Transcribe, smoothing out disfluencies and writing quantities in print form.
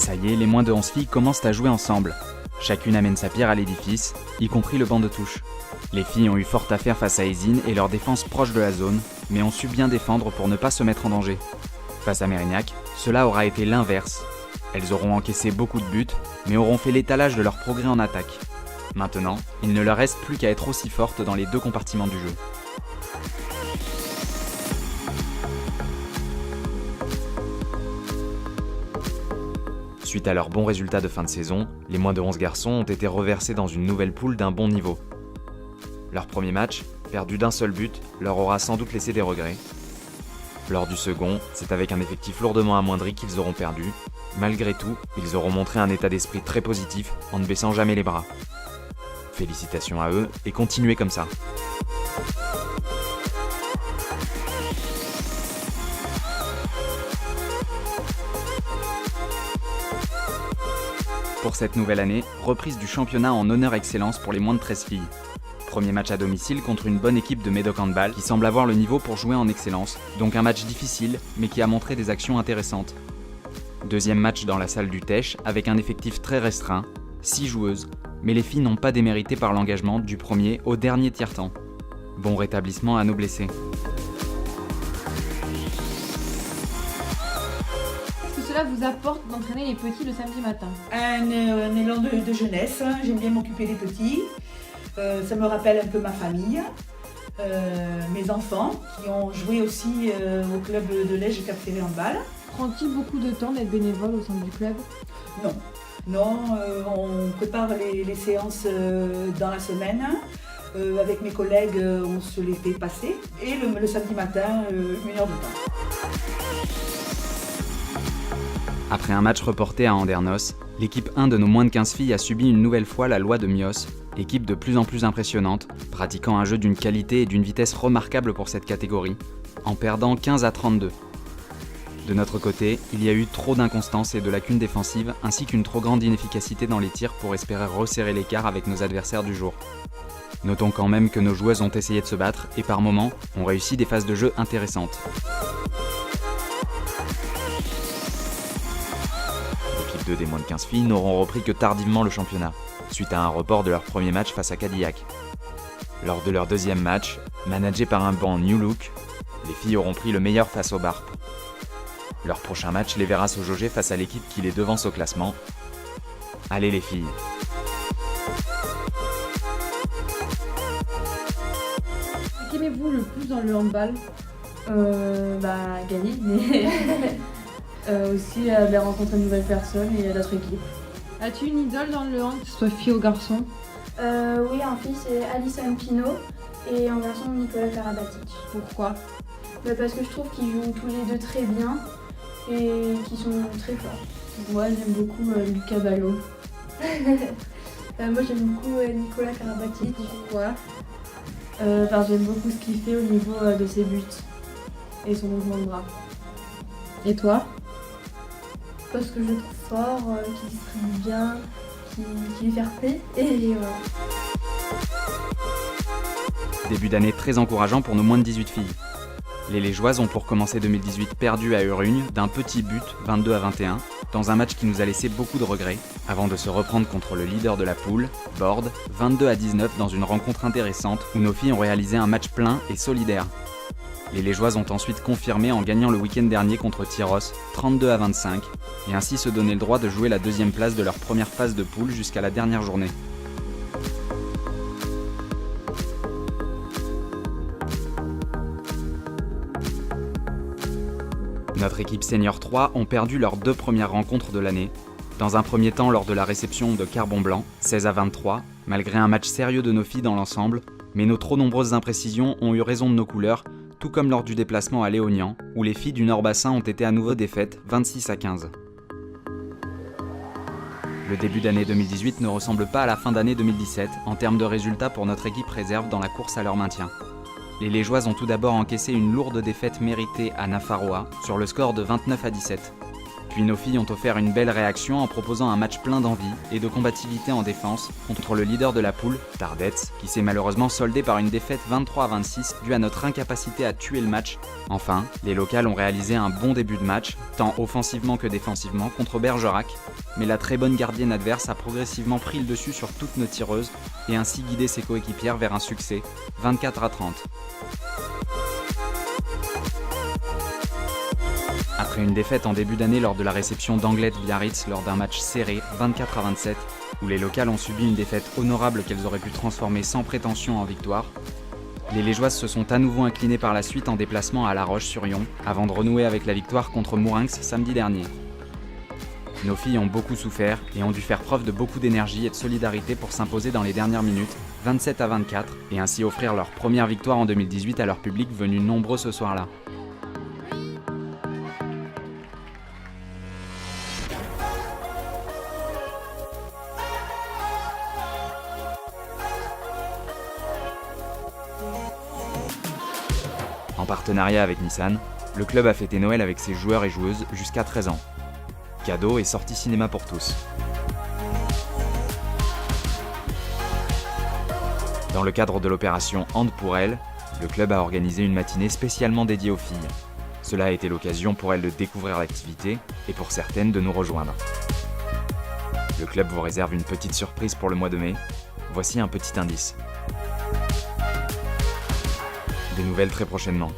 Ça y est, les moins de 11 filles commencent à jouer ensemble. Chacune amène sa pierre à l'édifice, y compris le banc de touche. Les filles ont eu fort à faire face à Eysines et leur défense proche de la zone, mais ont su bien défendre pour ne pas se mettre en danger. Face à Mérignac, cela aura été l'inverse. Elles auront encaissé beaucoup de buts, mais auront fait l'étalage de leur progrès en attaque. Maintenant, il ne leur reste plus qu'à être aussi fortes dans les deux compartiments du jeu. Suite à leurs bons résultats de fin de saison, les moins de 11 garçons ont été reversés dans une nouvelle poule d'un bon niveau. Leur premier match, perdu d'un seul but, leur aura sans doute laissé des regrets. Lors du second, c'est avec un effectif lourdement amoindri qu'ils auront perdu. Malgré tout, ils auront montré un état d'esprit très positif en ne baissant jamais les bras. Félicitations à eux et continuez comme ça. Pour cette nouvelle année, reprise du championnat en honneur excellence pour les moins de 13 filles. Premier match à domicile contre une bonne équipe de Médoc Handball qui semble avoir le niveau pour jouer en excellence, donc un match difficile mais qui a montré des actions intéressantes. Deuxième match dans la salle du Tech avec un effectif très restreint, 6 joueuses, mais les filles n'ont pas démérité par l'engagement du premier au dernier tiers-temps. Bon rétablissement à nos blessés. Qu'est-ce que cela vous apporte d'entraîner les petits le samedi matin? Un élan de jeunesse, j'aime bien m'occuper des petits. Ça me rappelle un peu ma famille, mes enfants qui ont joué aussi au club de Lège Cap-Ferré Handball. Prend-il beaucoup de temps d'être bénévole au sein du club? Non, on prépare les séances dans la semaine. Avec mes collègues, on se les fait passer. Et le samedi matin, 1 heure de temps. Après un match reporté à Andernos, l'équipe 1 de nos moins de 15 filles a subi une nouvelle fois la loi de Mios, équipe de plus en plus impressionnante, pratiquant un jeu d'une qualité et d'une vitesse remarquable pour cette catégorie, en perdant 15 à 32. De notre côté, il y a eu trop d'inconstance et de lacunes défensives, ainsi qu'une trop grande inefficacité dans les tirs pour espérer resserrer l'écart avec nos adversaires du jour. Notons quand même que nos joueuses ont essayé de se battre et par moments, ont réussi des phases de jeu intéressantes. L'équipe 2 des moins de 15 filles n'auront repris que tardivement le championnat, suite à un report de leur premier match face à Cadillac. Lors de leur deuxième match, managé par un banc New Look, les filles auront pris le meilleur face au Barp. Leur prochain match les verra se jauger face à l'équipe qui les devance au classement. Allez les filles! Qu'aimez-vous le plus dans le handball? Gagner, mais aussi les rencontrer de nouvelles personnes et d'autres équipes. As-tu une idole dans le hand, que ce soit fille ou garçon? Oui, en fille c'est Alison Pinault et en garçon Nicolas Karabatic. Pourquoi? Parce que je trouve qu'ils jouent tous les deux très bien et qu'ils sont très forts. Moi j'aime beaucoup Lucas Ballot. Moi j'aime beaucoup Nicolas Karabatic. Pourquoi? J'aime beaucoup ce qu'il fait au niveau de ses buts et son mouvement de bras. Et toi? Parce que je le trouve fort, qu'il distribue bien, qu'il est fair-play et voilà. Début d'année très encourageant pour nos moins de 18 filles. Les Légeoises ont pour commencer 2018 perdu à Urugne d'un petit but, 22 à 21, dans un match qui nous a laissé beaucoup de regrets, avant de se reprendre contre le leader de la poule, Bord, 22 à 19 dans une rencontre intéressante où nos filles ont réalisé un match plein et solidaire. Les Légeoises ont ensuite confirmé en gagnant le week-end dernier contre Tyros, 32 à 25, et ainsi se donner le droit de jouer la deuxième place de leur première phase de poule jusqu'à la dernière journée. Notre équipe Senior 3 ont perdu leurs 2 premières rencontres de l'année. Dans un premier temps lors de la réception de Carbon Blanc, 16 à 23, malgré un match sérieux de nos filles dans l'ensemble, mais nos trop nombreuses imprécisions ont eu raison de nos couleurs, tout comme lors du déplacement à Léognan, où les filles du Nord-Bassin ont été à nouveau défaites, 26 à 15. Le début d'année 2018 ne ressemble pas à la fin d'année 2017 en termes de résultats pour notre équipe réserve dans la course à leur maintien. Les Légeoises ont tout d'abord encaissé une lourde défaite méritée à Nafarroa sur le score de 29 à 17. Puis nos filles ont offert une belle réaction en proposant un match plein d'envie et de combativité en défense contre le leader de la poule, Tardets, qui s'est malheureusement soldé par une défaite 23-26 due à notre incapacité à tuer le match. Enfin, les locales ont réalisé un bon début de match, tant offensivement que défensivement, contre Bergerac, mais la très bonne gardienne adverse a progressivement pris le dessus sur toutes nos tireuses et ainsi guidé ses coéquipières vers un succès, 24-30. Après une défaite en début d'année lors de la réception d'Anglet-Biarritz lors d'un match serré 24-27, où les locales ont subi une défaite honorable qu'elles auraient pu transformer sans prétention en victoire, les Légeoises se sont à nouveau inclinées par la suite en déplacement à La Roche-sur-Yon, avant de renouer avec la victoire contre Mourinx samedi dernier. Nos filles ont beaucoup souffert et ont dû faire preuve de beaucoup d'énergie et de solidarité pour s'imposer dans les dernières minutes, 27-24, et ainsi offrir leur première victoire en 2018 à leur public venu nombreux ce soir-là. En partenariat avec Nissan, le club a fêté Noël avec ses joueurs et joueuses jusqu'à 13 ans. Cadeaux et sorties cinéma pour tous. Dans le cadre de l'opération Hand pour elles, le club a organisé une matinée spécialement dédiée aux filles. Cela a été l'occasion pour elles de découvrir l'activité et pour certaines de nous rejoindre. Le club vous réserve une petite surprise pour le mois de mai. Voici un petit indice. Des nouvelles très prochainement.